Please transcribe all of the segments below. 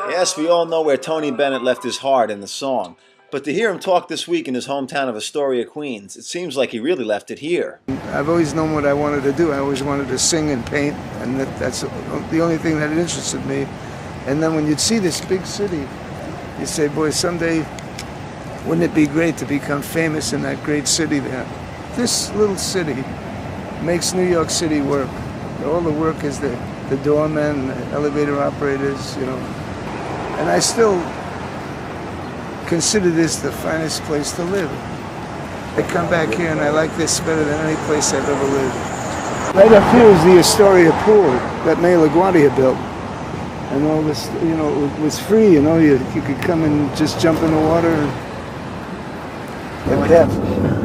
Yes, we all know where Tony Bennett left his heart in the song. But to hear him talk this week in his hometown of Astoria, Queens, it seems like he really left it here. I've always known what I wanted to do. I always wanted to sing and paint, and that's the only thing that interested me. And then when you'd see this big city, you'd say, boy, someday, wouldn't it be great to become famous in that great city there? This little city makes New York City work. All the work is the doormen, the elevator operators, you know. And I still consider this the finest place to live. I come back here and I like this better than any place I've ever lived. Right up here is the Astoria pool that May LaGuardia built. And all this, you know, it was free, you know, you could come and just jump in the water. They would have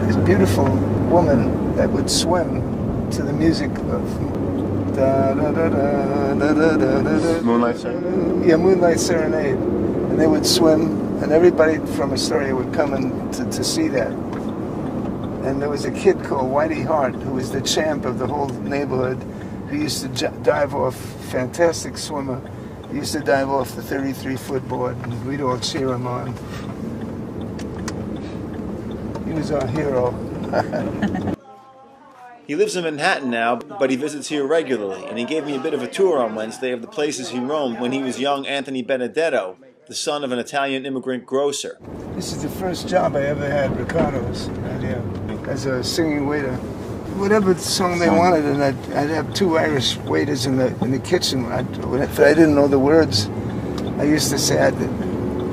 this beautiful woman that would swim to the music of da da da da da da da da. Moonlight Serenade? Yeah, Moonlight Serenade. And they would swim, and everybody from Astoria would come in to see that. And there was a kid called Whitey Hart, who was the champ of the whole neighborhood, who used to dive off, fantastic swimmer. He used to dive off the 33-foot board, and we'd all cheer him on. He was our hero. He lives in Manhattan now, but he visits here regularly, and he gave me a bit of a tour on Wednesday of the places he roamed when he was young Anthony Benedetto, the son of an Italian immigrant grocer. This is the first job I ever had, Ricardo's, as a singing waiter. Whatever song they wanted, and I'd have two Irish waiters in the kitchen. If I didn't know the words, I used to say,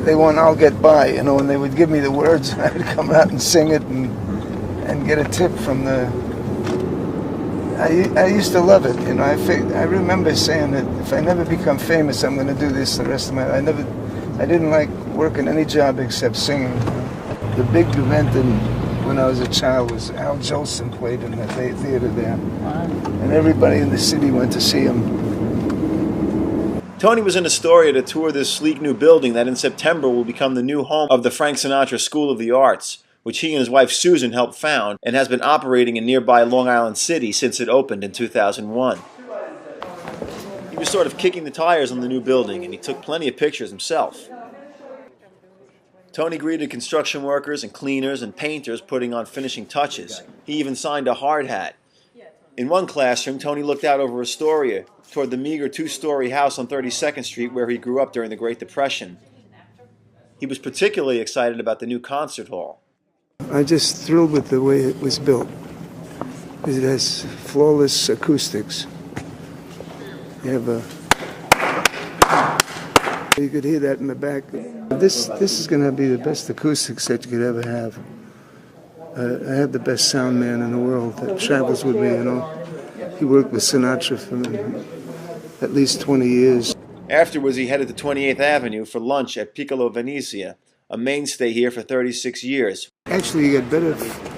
they want "I'll get by," you know, and they would give me the words, and I'd come out and sing it and get a tip from the. I used to love it, you know. I remember saying that if I never become famous, I'm going to do this the rest of my life. I didn't like working any job except singing. The big event when I was a child was Al Jolson played in the theater there. Wow. And everybody in the city went to see him. Tony was in Astoria to tour this sleek new building that in September will become the new home of the Frank Sinatra School of the Arts, which he and his wife Susan helped found and has been operating in nearby Long Island City since it opened in 2001. He was sort of kicking the tires on the new building, and he took plenty of pictures himself. Tony greeted construction workers and cleaners and painters putting on finishing touches. He even signed a hard hat. In one classroom, Tony looked out over Astoria toward the meager two-story house on 32nd Street where he grew up during the Great Depression. He was particularly excited about the new concert hall. I'm just thrilled with the way it was built. It has flawless acoustics. You have you could hear that in the back. This is going to be the best acoustics that you could ever have. I have the best sound man in the world that travels with me, you know. He worked with Sinatra for at least 20 years. Afterwards, he headed to 28th Avenue for lunch at Piccolo Venezia, a mainstay here for 36 years. Actually, you get better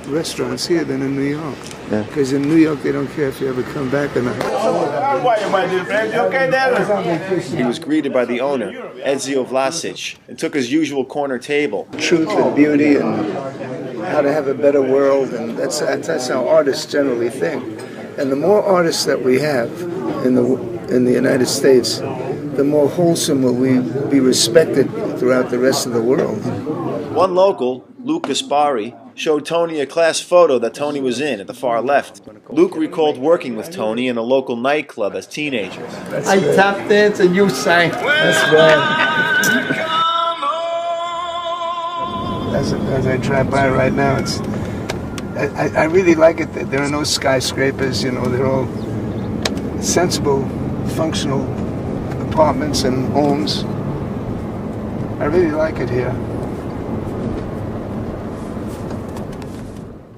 restaurants here than in New York. Because in New York, they don't care if you ever come back or not. He was greeted by the owner, Ezio Vlasic, and took his usual corner table. Truth and beauty and how to have a better world, and that's how artists generally think. And the more artists that we have in the United States, the more wholesome will we be respected throughout the rest of the world. One local, Luke Gaspari, showed Tony a class photo that Tony was in at the far left. Luke recalled working with Tony in a local nightclub as teenagers. I tap danced and you sang. That's right. As I drive by right now, I really like it that there are no skyscrapers, you know, they're all sensible, functional apartments and homes. I really like it here.